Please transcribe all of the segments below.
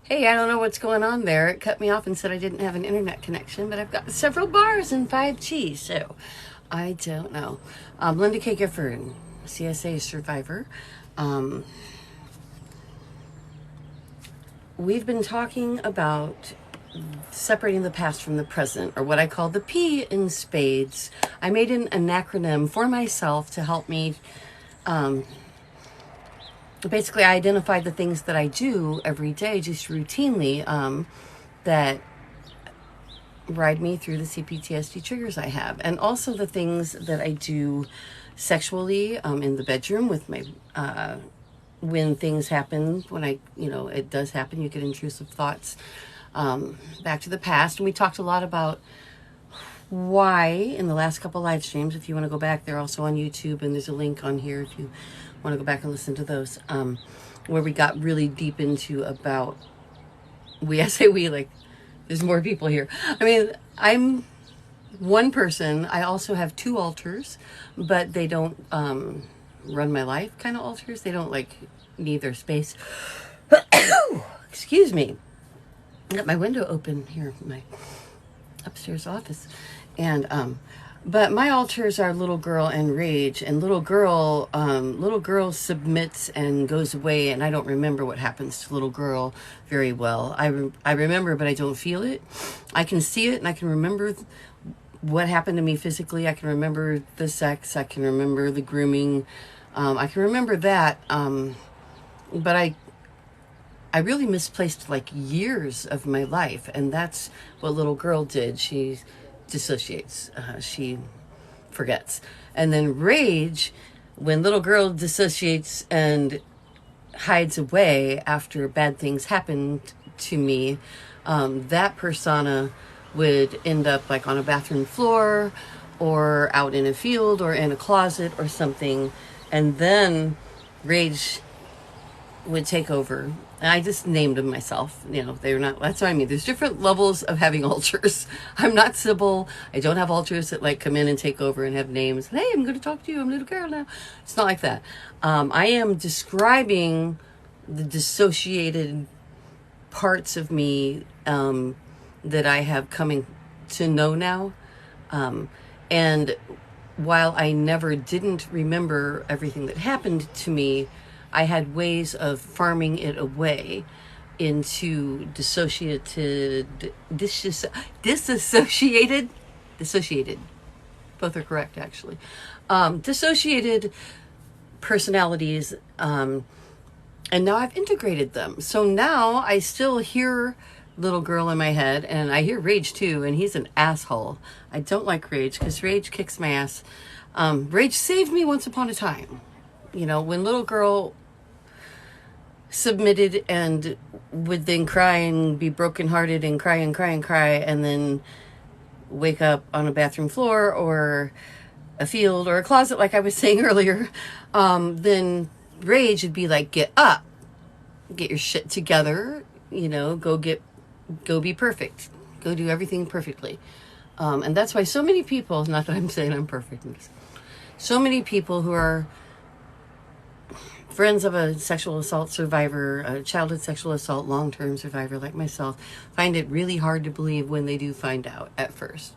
Hey, I don't know what's going on there. It cut me off and said I didn't have an internet connection, but I've got several bars and 5G, so I don't know. Linda K. Gifford, CSA survivor. Um, we've been talking about separating the past from the present, or what I call the P in SPADES. I made an acronym for myself to help me. Basically, I identified the things that I do every day, just routinely, that ride me through the CPTSD triggers I have, and also the things that I do sexually in the bedroom with my when things happen, when it does happen, you get intrusive thoughts back to the past. And we talked a lot about why in the last couple live streams. If you want to go back, they're also on YouTube, and there's a link on here if you want to go back and listen to those, where we got really deep into about, I say we, like there's more people here. I mean, I'm one person. I also have two alters, but they don't run my life kind of alters. They don't need their space. Excuse me. I got my window open here, my upstairs office. And but my alters are little girl and rage, and little girl submits and goes away, and I don't remember what happens to little girl very well. I remember, but I don't feel it. I can see it, and I can remember what happened to me physically. I can remember the sex. I can remember the grooming. I can remember that. But I really misplaced years of my life, and that's what little girl did. She dissociates. She forgets. And then rage, when little girl dissociates and hides away after bad things happened to me, that persona would end up on a bathroom floor or out in a field or in a closet or something. And then rage would take over. And I just named them myself. They're not, that's what I mean. There's different levels of having alters. I'm not Sybil. I don't have alters that come in and take over and have names. Hey, I'm going to talk to you. I'm a little girl now. It's not like that. I am describing the dissociated parts of me that I have coming to know now. And while I never didn't remember everything that happened to me, I had ways of farming it away into dissociated. Both are correct, actually. Dissociated personalities, and now I've integrated them. So now I still hear little girl in my head, and I hear rage too, and he's an asshole. I don't like rage because rage kicks my ass. Rage saved me once upon a time. When little girl submitted and would then cry and be brokenhearted and cry and cry and cry, and then wake up on a bathroom floor or a field or a closet, like I was saying earlier, then rage would be get up, get your shit together, go be perfect, go do everything perfectly. And that's why so many people, not that I'm saying I'm perfect, so many people who are friends of a sexual assault survivor, a childhood sexual assault long-term survivor like myself, find it really hard to believe when they do find out at first.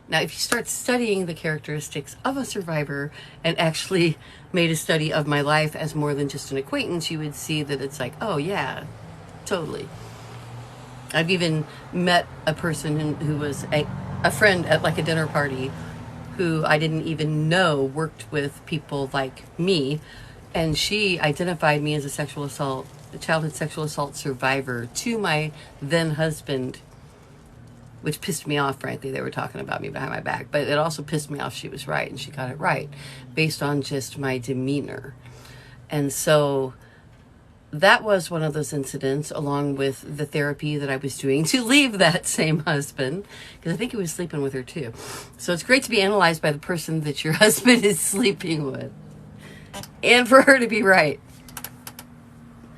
Now, if you start studying the characteristics of a survivor and actually made a study of my life as more than just an acquaintance, you would see that it's oh yeah, totally. I've even met a person who was a friend at a dinner party who I didn't even know worked with people like me. And she identified me as a childhood sexual assault survivor to my then husband, which pissed me off, frankly. They were talking about me behind my back. But it also pissed me off she was right, and she got it right, based on just my demeanor. And so that was one of those incidents, along with the therapy that I was doing to leave that same husband, because I think he was sleeping with her too. So it's great to be analyzed by the person that your husband is sleeping with. And for her to be right.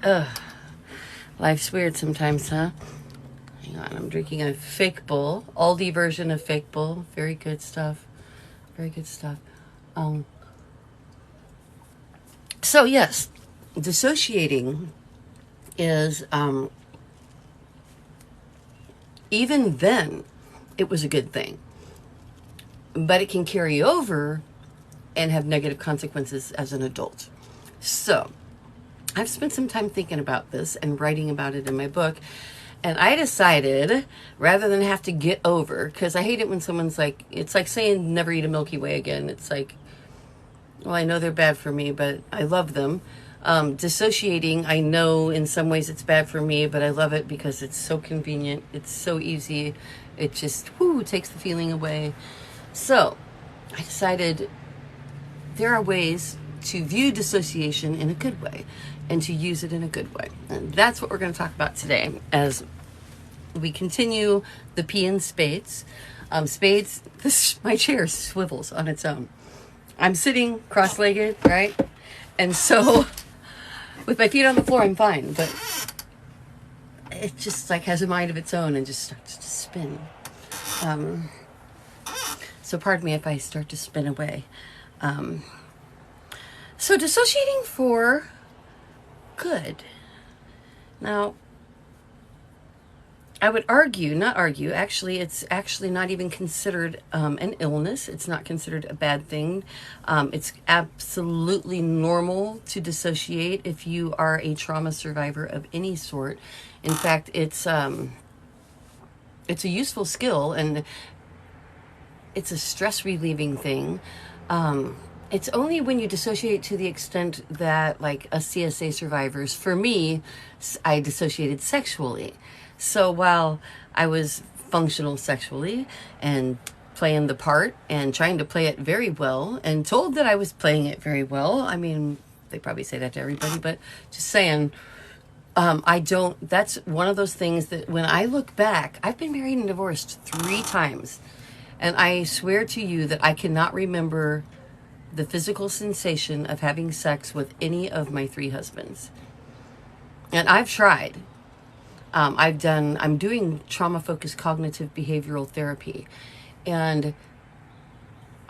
Ugh. Life's weird sometimes, huh? Hang on, I'm drinking a fake bull. Aldi version of fake bull. Very good stuff. Very good stuff. So yes, dissociating is even then, it was a good thing. But it can carry over and have negative consequences as an adult. So, I've spent some time thinking about this and writing about it in my book. And I decided, rather than have to get over, because I hate it when someone's like, it's like saying never eat a Milky Way again. It's like, well, I know they're bad for me, but I love them. Dissociating, I know in some ways it's bad for me, but I love it because it's so convenient. It's so easy. It just, takes the feeling away. So, I decided there are ways to view dissociation in a good way and to use it in a good way. And that's what we're going to talk about today as we continue the P in spades. Spades, my chair swivels on its own. I'm sitting cross-legged, right? And so with my feet on the floor, I'm fine, but it just like has a mind of its own and just starts to spin. So pardon me if I start to spin away. So dissociating for good. Now, I would actually, it's actually not even considered an illness. It's not considered a bad thing. It's absolutely normal to dissociate if you are a trauma survivor of any sort. In fact, it's a useful skill, and it's a stress relieving thing. It's only when you dissociate to the extent that, like, a CSA survivors, for me, I dissociated sexually. So while I was functional sexually and playing the part and trying to play it very well and told that I was playing it very well, I mean, they probably say that to everybody, but just saying, that's one of those things that when I look back, I've been married and divorced 3 times. And I swear to you that I cannot remember the physical sensation of having sex with any of my 3 husbands. And I've tried. I'm doing trauma-focused cognitive behavioral therapy. And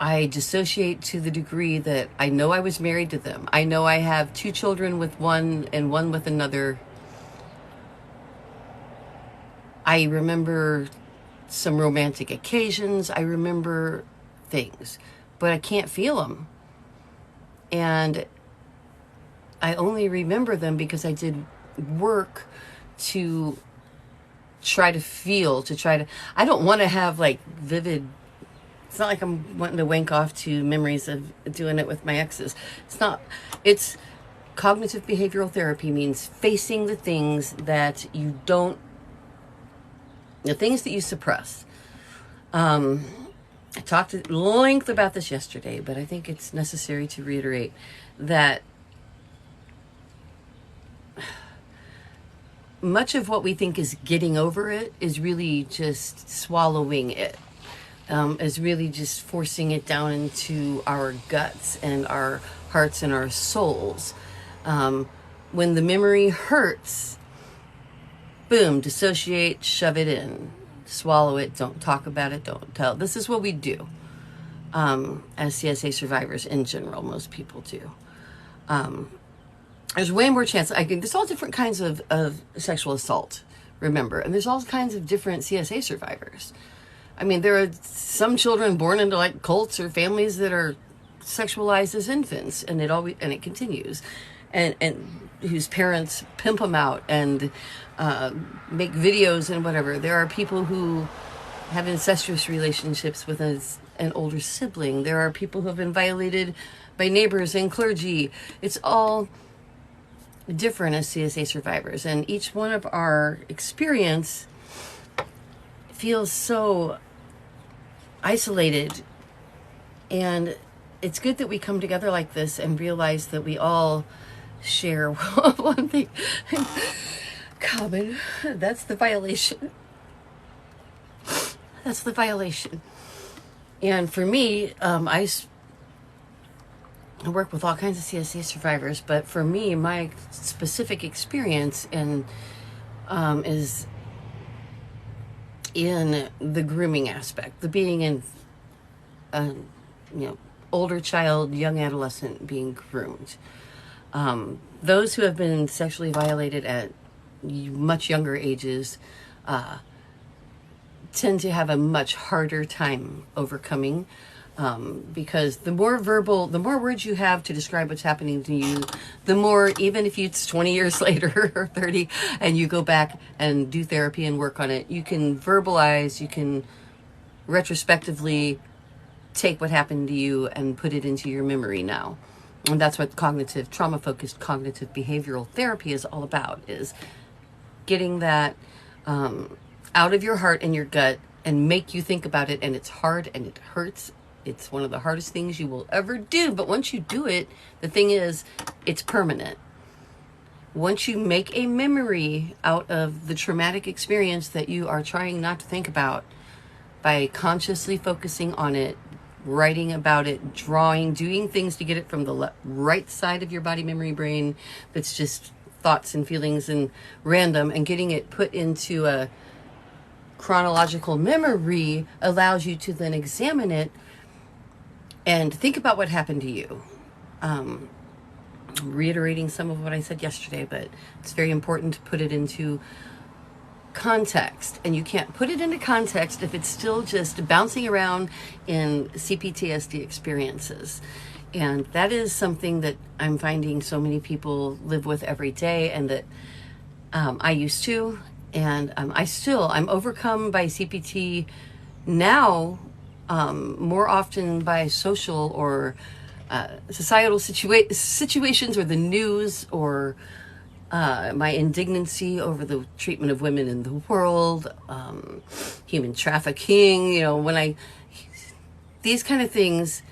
I dissociate to the degree that I know I was married to them. I know I have 2 children with one and one with another. I remember some romantic occasions. I remember things, but I can't feel them. And I only remember them because I did work to try to feel, I don't want to have like vivid, it's not like I'm wanting to wank off to memories of doing it with my exes. It's cognitive behavioral therapy means facing the things that you don't, the things that you suppress. I talked at length about this yesterday, but I think it's necessary to reiterate that much of what we think is getting over it is really just swallowing it, is really just forcing it down into our guts and our hearts and our souls. When the memory hurts, boom, dissociate, shove it in, swallow it, don't talk about it, don't tell. This is what we do as CSA survivors in general. Most people do. There's way more chance. There's all different kinds of sexual assault, remember, and there's all kinds of different CSA survivors. I mean, there are some children born into like cults or families that are sexualized as infants, and it continues, and whose parents pimp them out and make videos and whatever. There are people who have incestuous relationships with an older sibling. There are people who have been violated by neighbors and clergy. It's all different as CSA survivors, and each one of our experience feels so isolated, and it's good that we come together like this and realize that we all share one thing common. That's the violation. And for me, I work with all kinds of CSA survivors, but for me, my specific experience is in the grooming aspect, the being in, older child, young adolescent being groomed. Those who have been sexually violated at much younger ages tend to have a much harder time overcoming, because the more words you have to describe what's happening to you, the more, even if it's 20 years later or 30 and you go back and do therapy and work on it, you can verbalize, you can retrospectively take what happened to you and put it into your memory now. And that's what trauma-focused cognitive behavioral therapy is all about, is getting that out of your heart and your gut and make you think about it. And it's hard and it hurts. It's one of the hardest things you will ever do. But once you do it, the thing is, it's permanent. Once you make a memory out of the traumatic experience that you are trying not to think about, by consciously focusing on it, writing about it, drawing, doing things to get it from the right side of your body, memory, brain, that's just thoughts and feelings and random, and getting it put into a chronological memory allows you to then examine it and think about what happened to you. I'm reiterating some of what I said yesterday, but it's very important to put it into context. And you can't put it into context if it's still just bouncing around in CPTSD experiences. And that is something that I'm finding so many people live with every day, and that I used to. And I'm overcome by CPT now, more often by social or societal situations, or the news, or my indignancy over the treatment of women in the world, human trafficking. These kind of things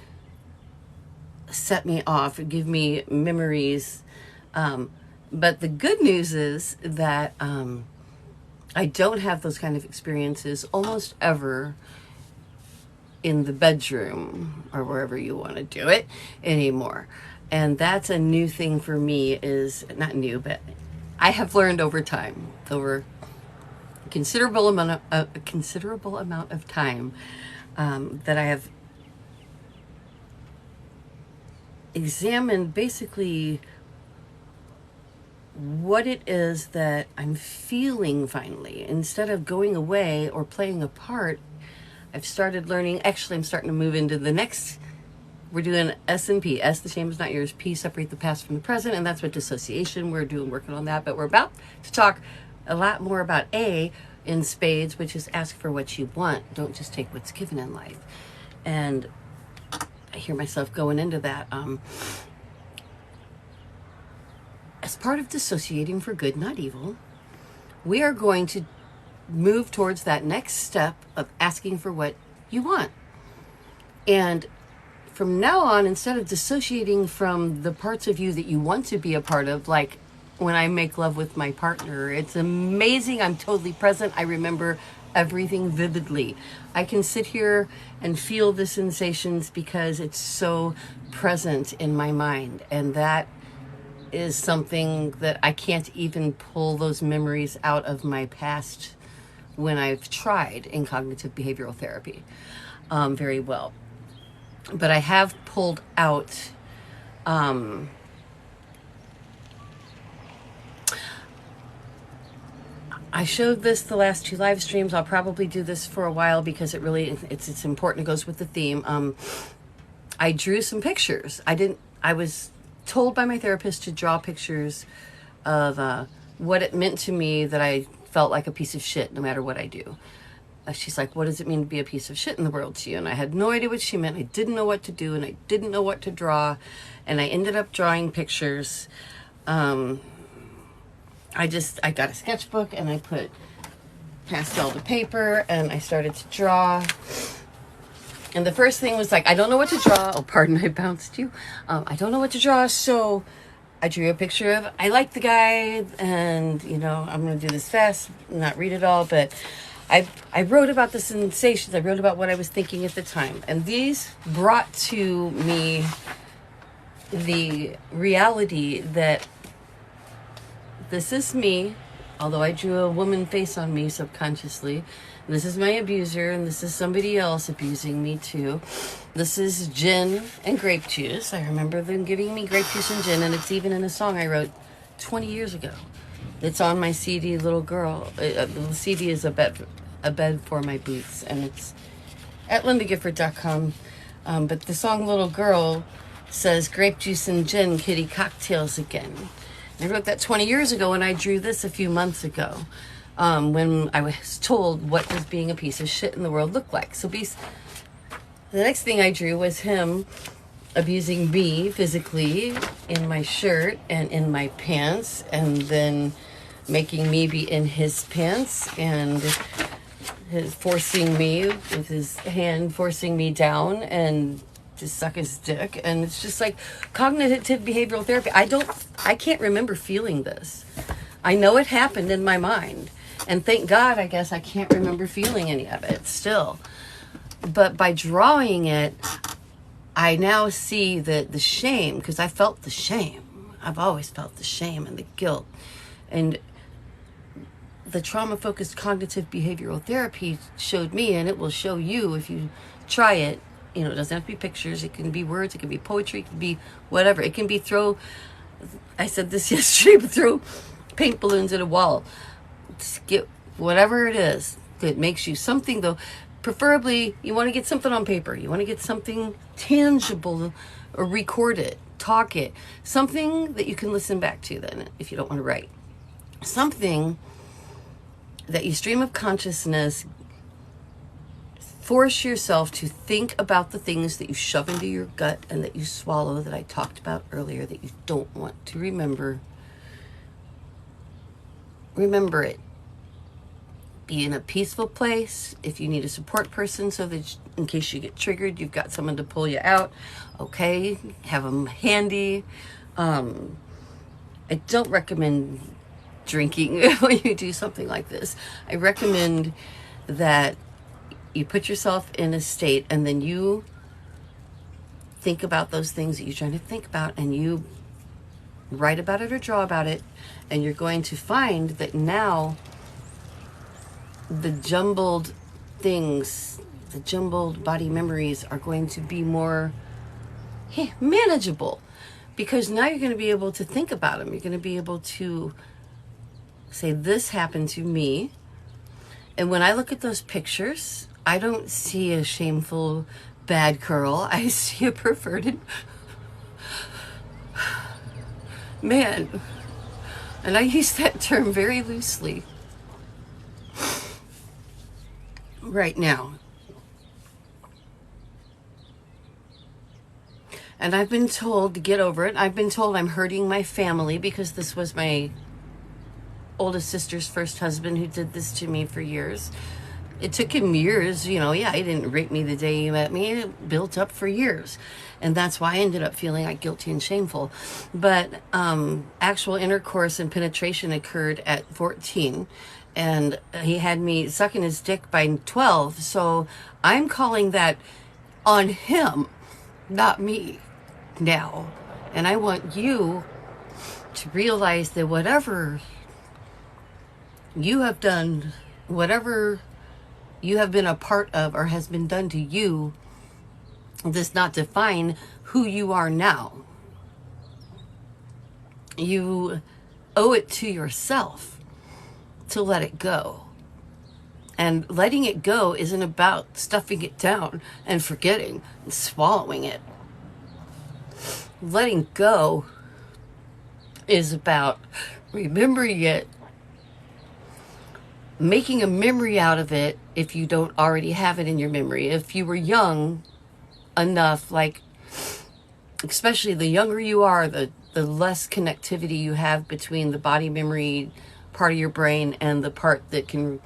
set me off and give me memories. But the good news is that I don't have those kind of experiences almost ever in the bedroom or wherever you want to do it anymore. And that's a new thing for me. Is not new, but I have learned over time, over a considerable amount of time, that I have examined basically what it is that I'm feeling finally. Instead of going away or playing a part, I've started learning. Actually, I'm starting to move into the next. We're doing S&P. S, the shame is not yours. P, separate the past from the present. And that's what dissociation, we're working on that. But we're about to talk a lot more about A in SPADES, which is ask for what you want. Don't just take what's given in life. And I hear myself going into that. As part of dissociating for good, not evil, we are going to move towards that next step of asking for what you want. And from now on, instead of dissociating from the parts of you that you want to be a part of, like when I make love with my partner, it's amazing. I'm totally present. I remember everything vividly. I can sit here and feel the sensations because it's so present in my mind. And that is something that I can't even pull those memories out of my past when I've tried in cognitive behavioral therapy very well. But I have pulled out I showed this the last 2 live streams. I'll probably do this for a while because it's important. It goes with the theme. I drew some pictures. I was told by my therapist to draw pictures of what it meant to me that I felt like a piece of shit no matter what I do. She's like, what does it mean to be a piece of shit in the world to you? And I had no idea what she meant. I didn't know what to do, and I didn't know what to draw. And I ended up drawing pictures. I got a sketchbook and I put pastel to paper and I started to draw. And the first thing was like, I don't know what to draw. Oh, pardon, I bounced you. I don't know what to draw. So I drew a picture of, I like the guy, and I'm going to do this fast, not read it all, but I wrote about the sensations. I wrote about what I was thinking at the time. And these brought to me the reality that this is me, although I drew a woman face on me subconsciously. This is my abuser, and this is somebody else abusing me too. This is gin and grape juice. I remember them giving me grape juice and gin, and it's even in a song I wrote 20 years ago. It's on my CD, Little Girl. The CD is a a bed for my boots, and it's at lindagifford.com. But the song Little Girl says, grape juice and gin, kitty cocktails again. And I wrote that 20 years ago, and I drew this a few months ago when I was told what does being a piece of shit in the world look like. So the next thing I drew was him abusing me physically in my shirt and in my pants, and then making me be in his pants, and forcing me with his hand, forcing me down and to suck his dick. And it's just like cognitive behavioral therapy. I can't remember feeling this. I know it happened in my mind, and thank God, I guess I can't remember feeling any of it still. But by drawing it, I now see the shame, because I felt the shame. I've always felt the shame and the guilt. And the trauma-focused cognitive behavioral therapy showed me, and it will show you if you try it. You know, it doesn't have to be pictures. It can be words. It can be poetry. It can be whatever. It can be I said this yesterday, but throw paint balloons at a wall. Get whatever it is that makes you something, though. Preferably, you want to get something on paper. You want to get something tangible, or record it, talk it. Something that you can listen back to then, if you don't want to write. Something that you stream of consciousness, force yourself to think about the things that you shove into your gut and that you swallow, that I talked about earlier, that you don't want to remember. Remember it. Be in a peaceful place. If you need a support person, so that in case you get triggered, you've got someone to pull you out. Okay, have them handy. I don't recommend drinking when you do something like this. I recommend that you put yourself in a state, and then you think about those things that you're trying to think about, and you write about it or draw about it, and you're going to find that now the jumbled things, the jumbled body memories are going to be more manageable, because now you're going to be able to think about them. You're going to be able to say, this happened to me. And when I look at those pictures, I don't see a shameful bad girl. I see a perverted man. And I use that term very loosely right now. And I've been told to get over it. I've been told I'm hurting my family, because this was my oldest sister's first husband who did this to me for years. It took him years, he didn't rape me the day he met me. It built up for years. And that's why I ended up feeling like guilty and shameful. But actual intercourse and penetration occurred at 14. And he had me sucking his dick by 12. So I'm calling that on him, not me now. And I want you to realize that whatever you have done, whatever you have been a part of or has been done to you, does not define who you are now. You owe it to yourself to let it go. And letting it go isn't about stuffing it down and forgetting and swallowing it. Letting go is about remembering it, making a memory out of it if you don't already have it in your memory. If you were young enough, like, especially the younger you are, the less connectivity you have between the body memory part of your brain and the part that can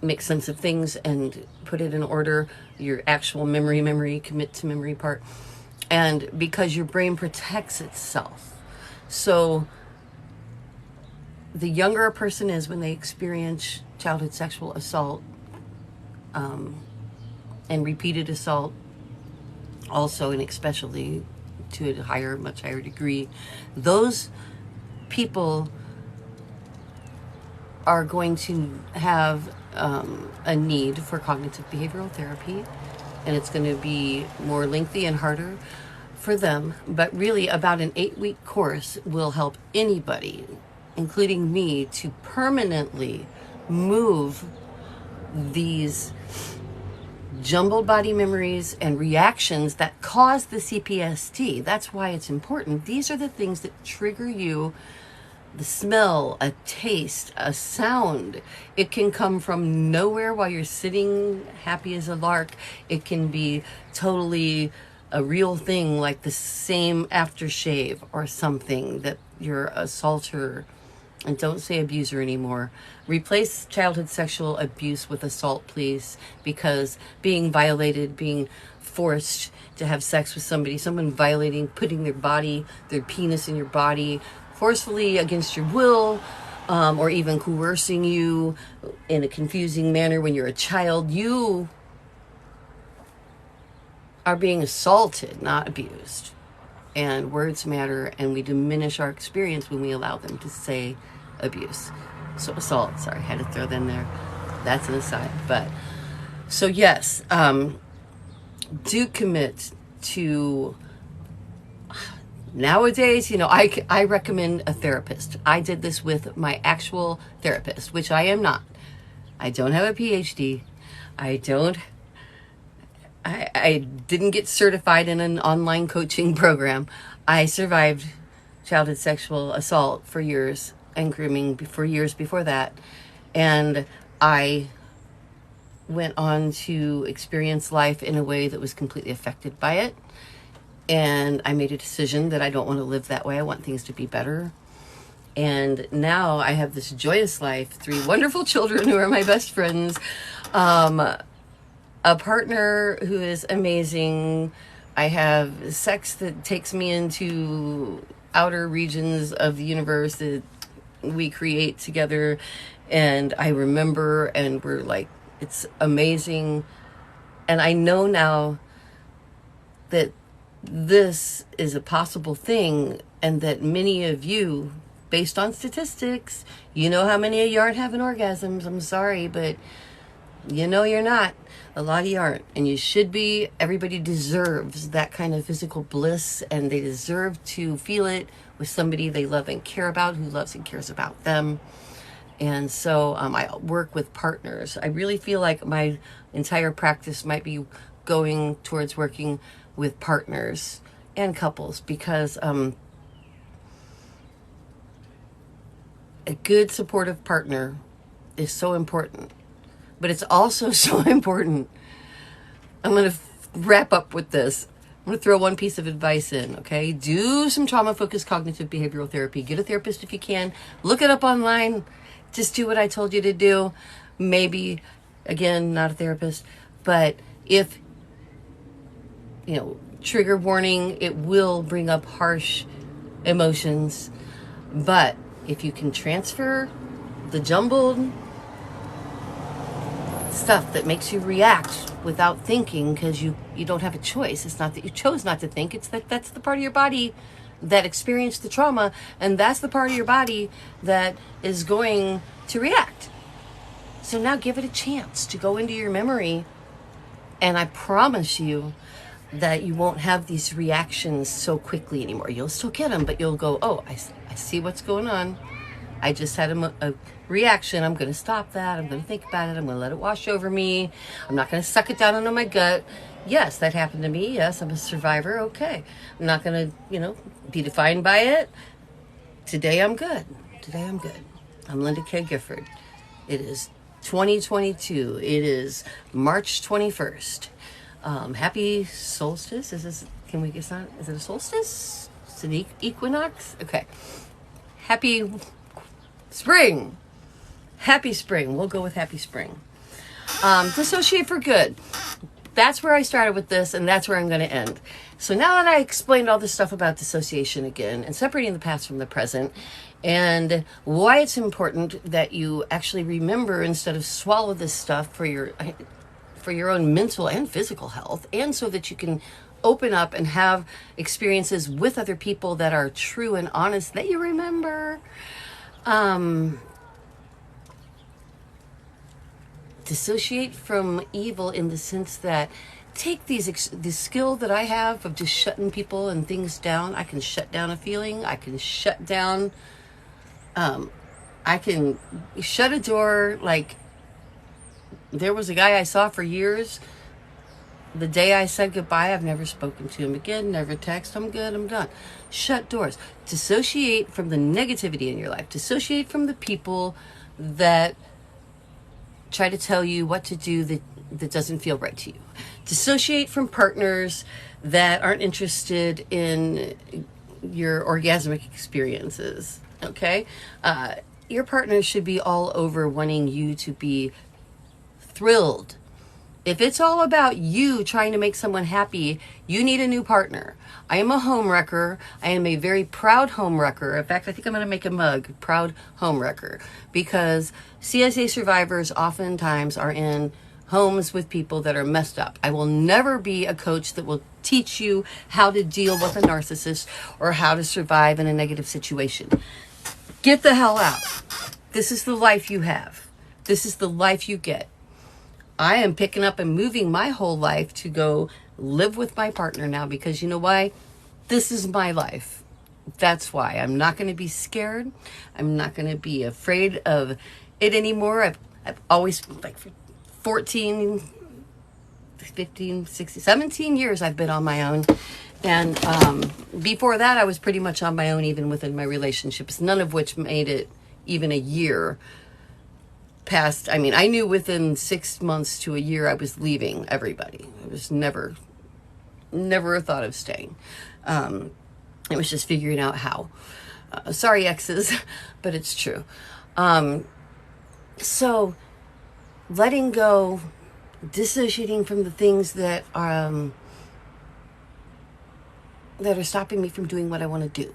make sense of things and put it in order, your actual memory, commit to memory part. And because your brain protects itself. So the younger a person is when they experience childhood sexual assault and repeated assault also, and especially to a much higher degree, those people are going to have a need for cognitive behavioral therapy, and it's going to be more lengthy and harder for them. But really, about an 8-week course will help anybody, including me, to permanently move these jumbled body memories and reactions that cause the CPST. That's why it's important. These are the things that trigger you. The smell, a taste, a sound. It can come from nowhere while you're sitting happy as a lark. It can be totally a real thing, like the same aftershave or something that you're assaulter. And don't say abuser anymore. Replace childhood sexual abuse with assault, please, because being violated, being forced to have sex with somebody, someone violating, putting their body, their penis in your body, forcefully against your will, or even coercing you in a confusing manner when you're a child, you are being assaulted, not abused. And words matter, and we diminish our experience when we allow them to say abuse. So assault, sorry, I had to throw that in there. That's an aside. But so yes, do commit to. Nowadays, you know, I recommend a therapist. I did this with my actual therapist, which I am not. I don't have a PhD. I didn't get certified in an online coaching program. I survived childhood sexual assault for years and grooming for years before that. And I went on to experience life in a way that was completely affected by it. And I made a decision that I don't want to live that way. I want things to be better. And now I have this joyous life, 3 wonderful children who are my best friends, a partner who is amazing. I have sex that takes me into outer regions of the universe that we create together. And I remember, and we're like, it's amazing. And I know now that this is a possible thing, and that many of you, based on statistics, you know how many of you aren't having orgasms. I'm sorry, but you know you're not. A lot of you aren't, and you should be. Everybody deserves that kind of physical bliss, and they deserve to feel it with somebody they love and care about, who loves and cares about them. And so I work with partners. I really feel like my entire practice might be going towards working with partners and couples, because a good supportive partner is so important. But it's also so important. I'm going to wrap up with this. I'm going to throw one piece of advice in, okay? Do some trauma-focused cognitive behavioral therapy. Get a therapist if you can. Look it up online. Just do what I told you to do. Maybe, again, not a therapist, but if, you know, trigger warning, it will bring up harsh emotions. But if you can transfer the jumbled stuff that makes you react without thinking, because you don't have a choice. It's not that you chose not to think. It's that that's the part of your body that experienced the trauma, and that's the part of your body that is going to react. So now give it a chance to go into your memory, and I promise you that you won't have these reactions so quickly anymore. You'll still get them, but you'll go, oh, I see what's going on. I just had a reaction. I'm going to stop that. I'm going to think about it. I'm going to let it wash over me. I'm not going to suck it down into my gut. Yes, that happened to me. Yes, I'm a survivor. Okay. I'm not going to, be defined by it. Today I'm good. Today I'm good. I'm Linda K. Gifford. It is 2022. It is March 21st. Happy solstice. Is it a solstice? It's an equinox? Okay. Happy spring. Happy spring. We'll go with happy spring. Dissociate for good. That's where I started with this, and that's where I'm going to end. So now that I explained all this stuff about dissociation again, and separating the past from the present, and why it's important that you actually remember instead of swallow this stuff for your own mental and physical health, and so that you can open up and have experiences with other people that are true and honest, that you remember. Dissociate from evil in the sense that take the skill that I have of just shutting people and things down. I can shut down a feeling. I can shut down, I can shut a door like There was a guy I saw for years. The day I said goodbye, I've never spoken to him again, never text. I'm good, I'm done. Shut doors. Dissociate from the negativity in your life. Dissociate from the people that try to tell you what to do that doesn't feel right to you. Dissociate from partners that aren't interested in your orgasmic experiences, okay? Your partner should be all over wanting you to be thrilled. If it's all about you trying to make someone happy, you need a new partner. I am a home wrecker. I am a very proud home wrecker. In fact, I think I'm going to make a mug, proud home wrecker, because CSA survivors oftentimes are in homes with people that are messed up. I will never be a coach that will teach you how to deal with a narcissist or how to survive in a negative situation. Get the hell out. This is the life you have. This is the life you get. I am picking up and moving my whole life to go live with my partner now, because you know why? This is my life. That's why. I'm not going to be scared. I'm not going to be afraid of it anymore. I've always, like, for 14, 15, 16, 17 years I've been on my own. And before that, I was pretty much on my own even within my relationships, none of which made it even a year past. I mean, I knew within 6 months to a year I was leaving everybody. It was never a thought of staying. It was just figuring out how. Sorry, exes, but it's true. So letting go, dissociating from the things that are stopping me from doing what I want to do.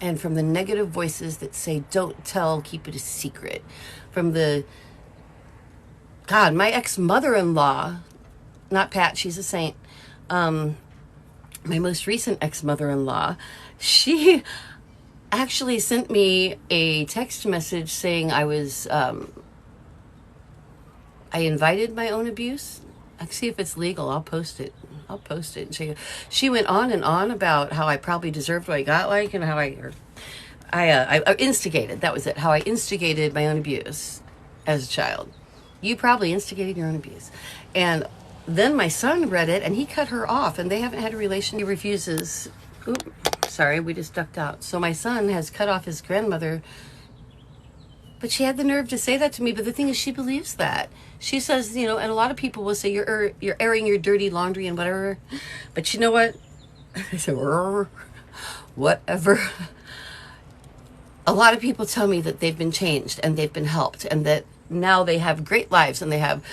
And from the negative voices that say, don't tell, keep it a secret. From my ex-mother-in-law, not Pat, she's a saint. My most recent ex-mother-in-law, she actually sent me a text message saying I invited my own abuse. I'll see if it's legal. I'll post it. She went on and on about how I probably deserved what I got, like, and how I instigated. That was it. How I instigated my own abuse as a child. You probably instigated your own abuse. And then my son read it, and he cut her off, and they haven't had a relation. He refuses. Sorry, we just ducked out. So my son has cut off his grandmother. But she had the nerve to say that to me. But the thing is, she believes that. She says, and a lot of people will say, you're airing your dirty laundry and whatever. But you know what? I said, whatever. A lot of people tell me that they've been changed and they've been helped, and that now they have great lives, and they have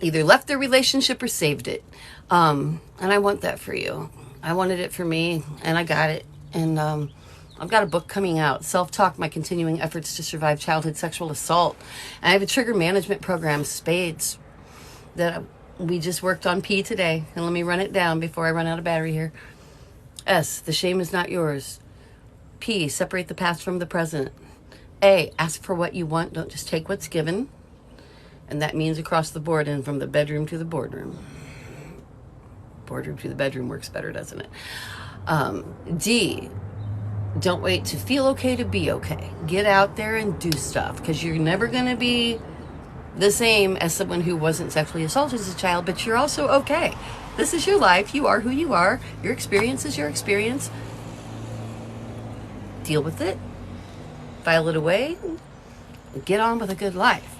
either left their relationship or saved it. And I want that for you. I wanted it for me, and I got it. And I've got a book coming out, Self-Talk, My Continuing Efforts to Survive Childhood Sexual Assault. And I have a trigger management program, SPADES, that we just worked on P today. And let me run it down before I run out of battery here. S, the shame is not yours. P, separate the past from the present. A, ask for what you want. Don't just take what's given. And that means across the board and from the bedroom to the boardroom. Boardroom to the bedroom works better, doesn't it? D, don't wait to feel okay to be okay. Get out there and do stuff, because you're never going to be the same as someone who wasn't sexually assaulted as a child, but you're also okay. This is your life. You are who you are. Your experience is your experience. Deal with it. File it away. Get on with a good life.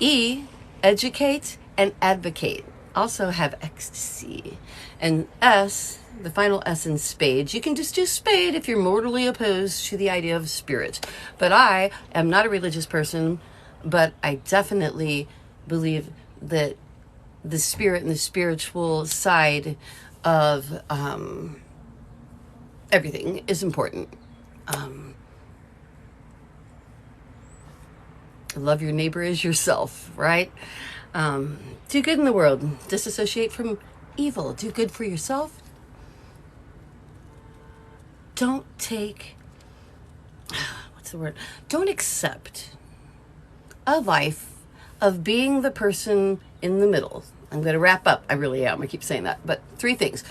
E, educate and advocate. Also have ecstasy. And S, the final S in spades. You can just do spade if you're mortally opposed to the idea of spirit. But I am not a religious person, but I definitely believe that the spirit and the spiritual side of everything is important. Love your neighbor as yourself, right? Do good in the world. Disassociate from evil. Do good for yourself. Don't Don't accept a life of being the person in the middle. I'm going to wrap up. I really am. I keep saying that. But 3 things.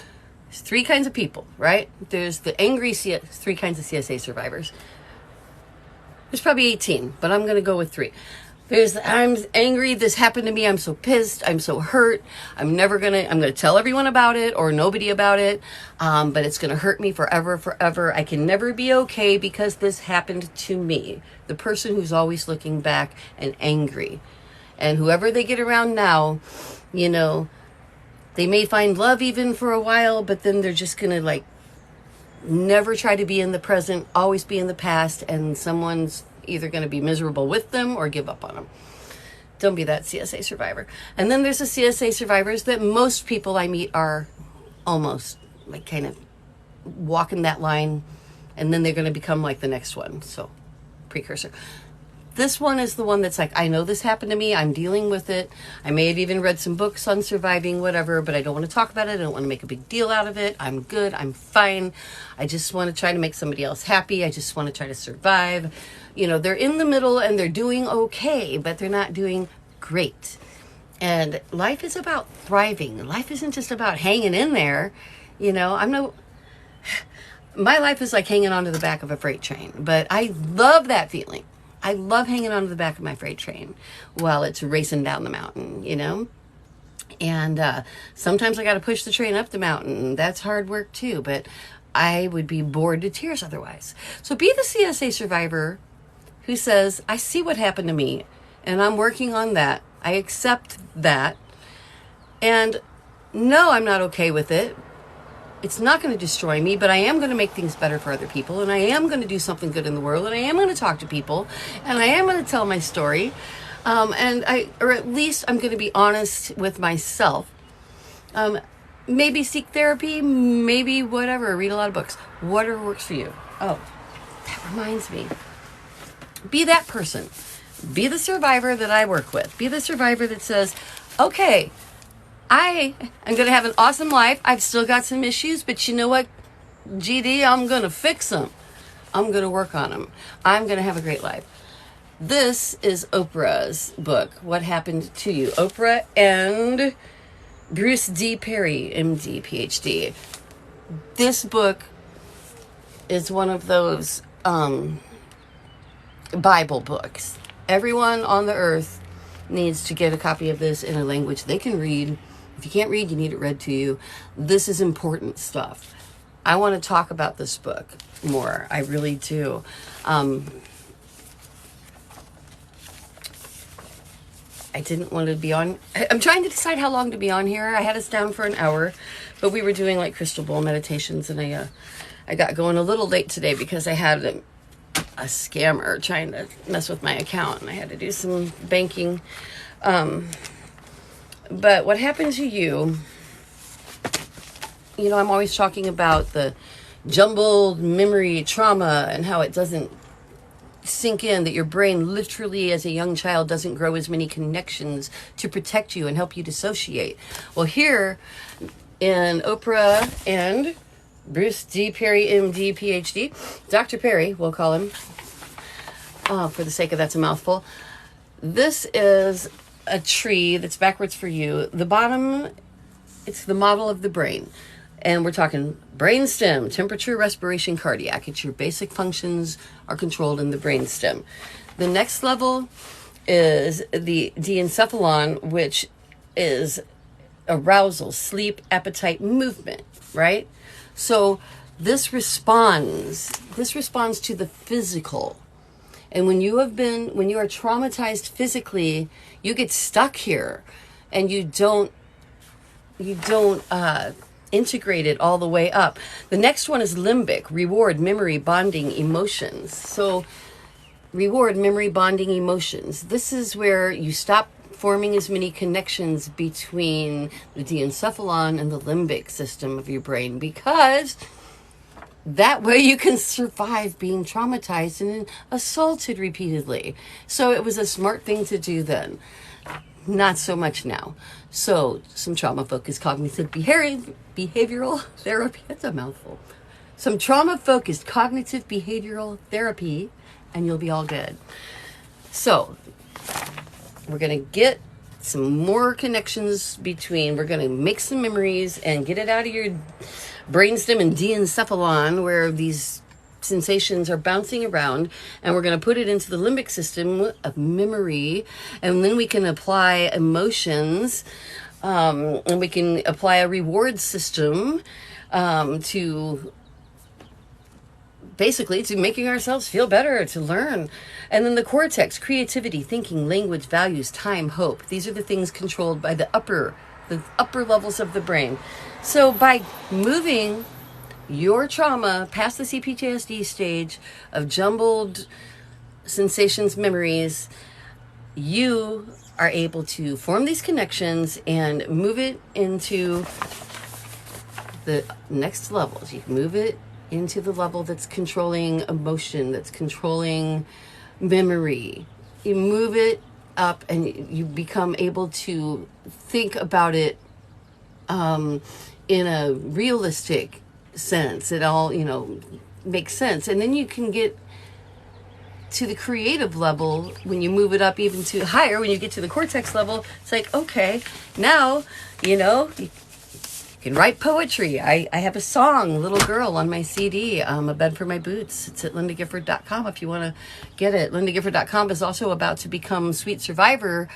There's 3 kinds of people, right? There's the angry 3 kinds of CSA survivors. There's probably 18, but I'm going to go with 3. I'm angry, this happened to me, I'm so pissed, I'm so hurt, I'm gonna tell everyone about it or nobody about it, but it's gonna hurt me forever. I can never be okay because this happened to me. The person who's always looking back and angry. And whoever they get around now, you know, they may find love even for a while, but then they're just gonna like never try to be in the present, always be in the past, and someone's either going to be miserable with them or give up on them. Don't be that CSA survivor. And then there's the CSA survivors that most people I meet are almost like kind of walking that line, and then they're going to become like the next one. So, precursor. This one is the one that's like, I know this happened to me, I'm dealing with it. I may have even read some books on surviving, whatever, but I don't want to talk about it. I don't want to make a big deal out of it. I'm good, I'm fine. I just want to try to make somebody else happy. I just want to try to survive. You know, they're in the middle and they're doing okay, but they're not doing great. And life is about thriving. Life isn't just about hanging in there. You know, my life is like hanging onto the back of a freight train, but I love that feeling. I love hanging onto the back of my freight train while it's racing down the mountain, you know? And sometimes I got to push the train up the mountain. That's hard work too, but I would be bored to tears otherwise. So be the CSA survivor who says, I see what happened to me and I'm working on that. I accept that. And no, I'm not okay with it. It's not going to destroy me, but I am going to make things better for other people, and I am going to do something good in the world, and I am going to talk to people, and I am going to tell my story, or at least I'm going to be honest with myself. Maybe seek therapy, maybe whatever, read a lot of books, whatever works for you. Oh, that reminds me. Be that person. Be the survivor that I work with. Be the survivor that says, okay, I am going to have an awesome life. I've still got some issues, but you know what, GD, I'm going to fix them. I'm going to work on them. I'm going to have a great life. This is Oprah's book, What Happened to You? Oprah and Bruce D. Perry, MD, PhD. This book is one of those Bible books. Everyone on the earth needs to get a copy of this in a language they can read. If you can't read, you need it read to you. This is important stuff. I want to talk about this book more. I really do. I didn't want to be on. I'm trying to decide how long to be on here. I had us down for an hour, but we were doing like crystal ball meditations, and I got going a little late today because I had a scammer trying to mess with my account, and I had to do some banking. But what happened to you, you know, I'm always talking about the jumbled memory trauma and how it doesn't sink in, that your brain literally as a young child doesn't grow as many connections to protect you and help you dissociate. Well, here in Oprah and Bruce D. Perry, MD, PhD, Dr. Perry, we'll call him, for the sake of that's a mouthful. This is a tree that's backwards for you. The bottom, it's the model of the brain. And we're talking brainstem, temperature, respiration, cardiac. It's your basic functions are controlled in the brainstem. The next level is the diencephalon, which is arousal, sleep, appetite, movement, right? So this responds to the physical. And when you are traumatized physically, you get stuck here and you don't integrate it all the way up. The next one is limbic, reward, memory, bonding, emotions. So reward, memory, bonding, emotions. This is where you stop forming as many connections between the diencephalon and the limbic system of your brain, because that way you can survive being traumatized and assaulted repeatedly. So it was a smart thing to do then. Not so much now. So some trauma-focused cognitive behavioral therapy. That's a mouthful. Some trauma-focused cognitive behavioral therapy, and you'll be all good. So we're going to get some more connections we're going to make some memories and get it out of your brainstem and diencephalon, where these sensations are bouncing around, and we're going to put it into the limbic system of memory, and then we can apply emotions, and we can apply a reward system to basically to making ourselves feel better, to learn. And then the cortex, creativity, thinking, language, values, time, hope. These are the things controlled by the upper levels of the brain. So by moving your trauma past the CPTSD stage of jumbled sensations, memories, you are able to form these connections and move it into the next levels. You can move it into the level that's controlling emotion, that's controlling memory. You move it up and you become able to think about it in a realistic sense. It all, makes sense. And then you can get to the creative level when you move it up even to higher. When you get to the cortex level, it's like, okay, now, you can write poetry. I have a song, Little Girl, on my CD, A Bed for My Boots. It's at lindagifford.com if you want to get it. lindagifford.com is also about to become Sweet Survivor,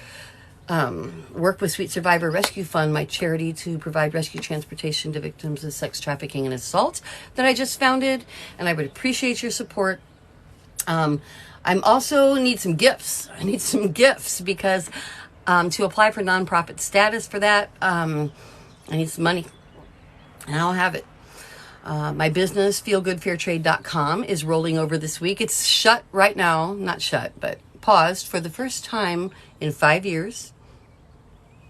work with Sweet Survivor Rescue Fund, my charity to provide rescue transportation to victims of sex trafficking and assault that I just founded, and I would appreciate your support. I'm also need some gifts. I need some gifts because to apply for nonprofit status for that, I need some money, and I'll have it. My business, feelgoodfairtrade.com, is rolling over this week. It's shut right now, not shut, but paused for the first time in 5 years.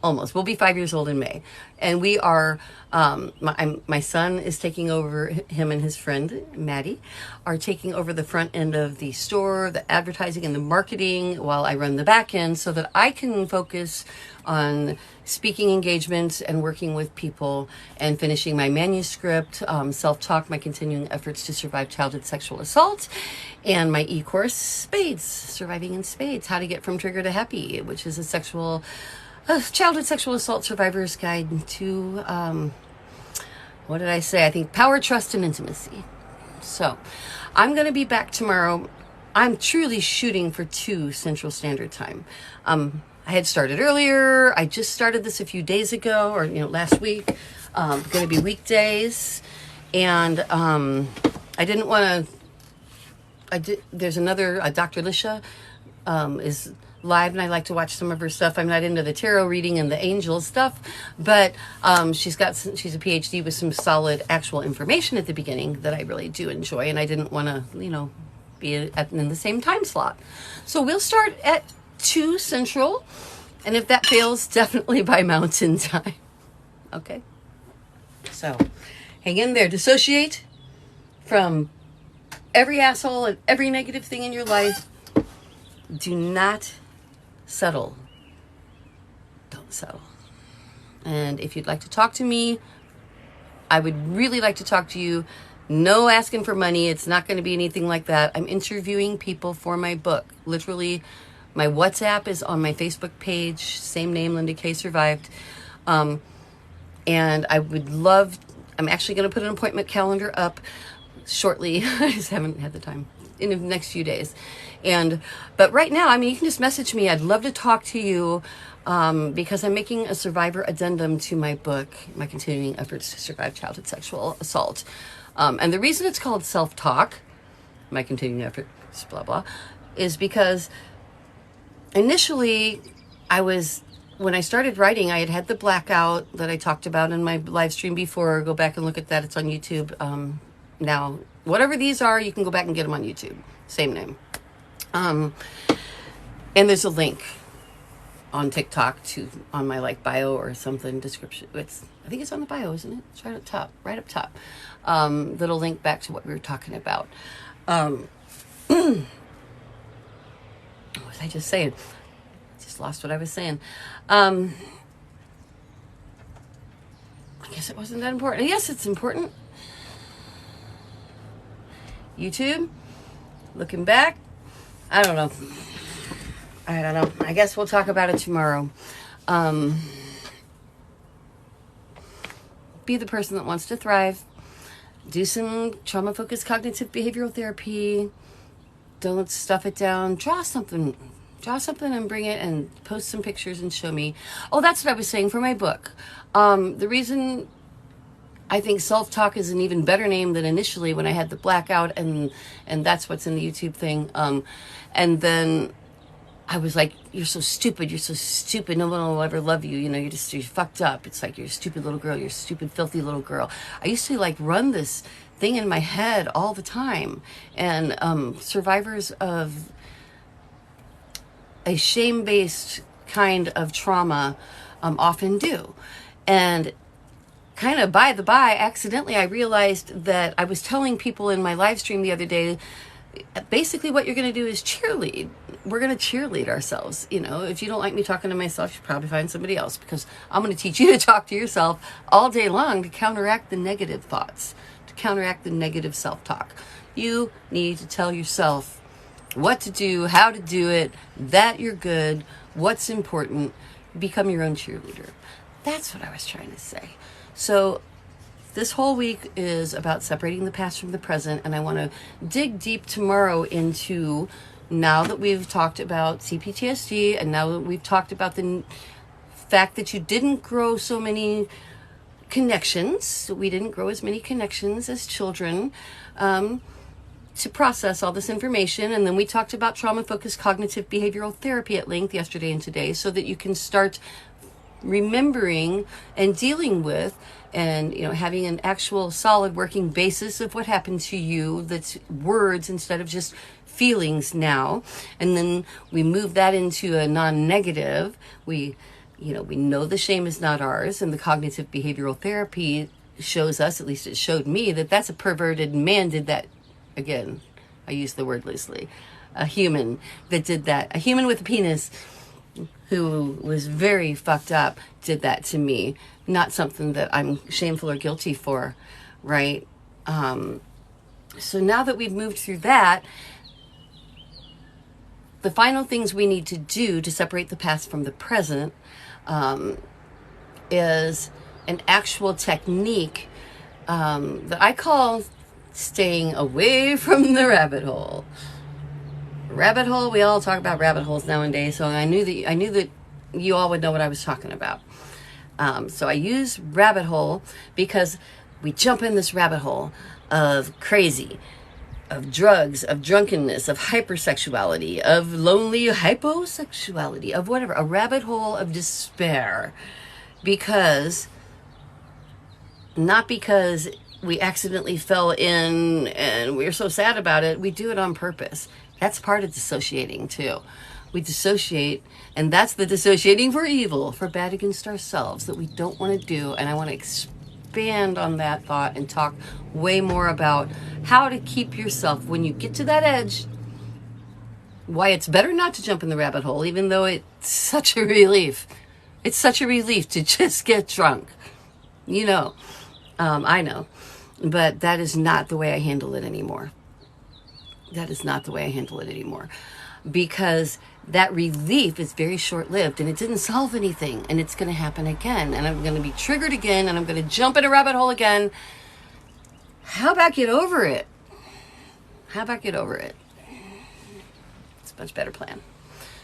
Almost. We'll be 5 years old in May. And we are, my son is taking over, him and his friend, Maddie, are taking over the front end of the store, the advertising and the marketing, while I run the back end so that I can focus on speaking engagements and working with people and finishing my manuscript, self-talk, my continuing efforts to survive childhood sexual assault, and my e-course, SPADES, Surviving in Spades, How to Get From Trigger to Happy, which is a childhood sexual assault survivor's guide to, what did I say? I think power, trust, and intimacy. So I'm going to be back tomorrow. I'm truly shooting for 2 Central Standard Time. I had started earlier. I just started this a few days ago, or last week. Going to be weekdays, and I didn't want to. There's another Dr. Lisha is live, and I like to watch some of her stuff. I'm not into the tarot reading and the angel stuff, but she's a PhD with some solid actual information at the beginning that I really do enjoy, and I didn't want to be in the same time slot. So we'll start at 2 Central, and if that fails, definitely by Mountain Time. Okay? So, hang in there. Dissociate from every asshole and every negative thing in your life. Do not settle. Don't settle. And if you'd like to talk to me, I would really like to talk to you. No asking for money. It's not going to be anything like that. I'm interviewing people for my book. Literally, my WhatsApp is on my Facebook page. Same name, Linda K. Survived. And I would love, I'm actually going to put an appointment calendar up shortly. I just haven't had the time in the next few days. But right now, you can just message me. I'd love to talk to you because I'm making a survivor addendum to my book, my continuing efforts to survive childhood sexual assault. And the reason it's called self-talk, my continuing efforts, blah, blah, is because initially when I started writing, I had the blackout that I talked about in my live stream before. Go back and look at that. It's on YouTube. Now, whatever these are, you can go back and get them on YouTube. Same name. And there's a link on TikTok on my bio or something description. I think it's on the bio, isn't it? It's right up top. That'll link back to what we were talking about. What was I just saying? Just lost what I was saying. I guess it wasn't that important. Yes, it's important. YouTube, looking back, I don't know. I guess we'll talk about it tomorrow. Be the person that wants to thrive. do some trauma-focused cognitive behavioral therapy. Don't stuff it down. Draw something and bring it and post some pictures and show me. Oh, that's what I was saying for my book. The reason I think self-talk is an even better name than initially when I had the blackout, and that's what's in the YouTube thing. And then I was like, you're so stupid, no one will ever love you, you're fucked up. It's like, you're a stupid little girl, you're a stupid, filthy little girl. I used to like run this thing in my head all the time. And survivors of a shame-based kind of trauma often do. And kind of by the by, accidentally, I realized that I was telling people in my live stream the other day, basically what you're going to do is cheerlead. We're going to cheerlead ourselves. If you don't like me talking to myself, you should probably find somebody else, because I'm going to teach you to talk to yourself all day long to counteract the negative thoughts, to counteract the negative self-talk. You need to tell yourself what to do, how to do it, that you're good, what's important. Become your own cheerleader. That's what I was trying to say. So this whole week is about separating the past from the present, and I want to dig deep tomorrow into, now that we've talked about CPTSD, and now that we've talked about the fact that you didn't grow so many connections, we didn't grow as many connections as children, to process all this information. And then we talked about trauma-focused cognitive behavioral therapy at length yesterday and today, so that you can start remembering and dealing with and having an actual solid working basis of what happened to you, that's words instead of just feelings now. And then we move that into a non-negative. We know the shame is not ours, and the cognitive behavioral therapy shows us, at least it showed me, that that's a perverted man did that. Again, I use the word loosely. A human that did that, a human with a penis who was very fucked up, did that to me. Not something that I'm shameful or guilty for, right? So now that we've moved through that, the final things we need to do to separate the past from the present is an actual technique that I call staying away from the rabbit hole. Rabbit hole, we all talk about rabbit holes nowadays, so I knew that you all would know what I was talking about. So I use rabbit hole because we jump in this rabbit hole of crazy, of drugs, of drunkenness, of hypersexuality, of lonely hyposexuality, of whatever, a rabbit hole of despair. Not because we accidentally fell in and we're so sad about it, we do it on purpose. That's part of dissociating too. We dissociate, and that's the dissociating for evil, for bad against ourselves, that we don't want to do. And I want to expand on that thought and talk way more about how to keep yourself, when you get to that edge, why it's better not to jump in the rabbit hole, even though it's such a relief. It's such a relief to just get drunk. I know. But that is not the way I handle it anymore. Because that relief is very short-lived, and it didn't solve anything, and it's going to happen again, and I'm going to be triggered again, and I'm going to jump in a rabbit hole again. How about get over it? It's a much better plan.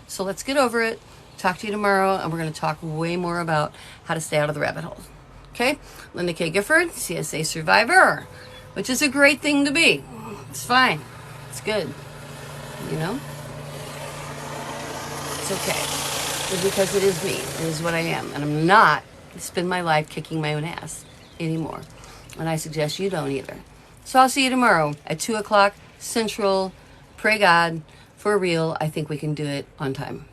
So let's get over it. Talk to you tomorrow, and we're going to talk way more about how to stay out of the rabbit hole. Okay? Linda K. Gifford, CSA survivor, which is a great thing to be. It's fine. It's good. It's okay. It's because it is me. It is what I am. And I'm not going to spend my life kicking my own ass anymore. And I suggest you don't either. So I'll see you tomorrow at 2 o'clock Central. Pray God. For real, I think we can do it on time.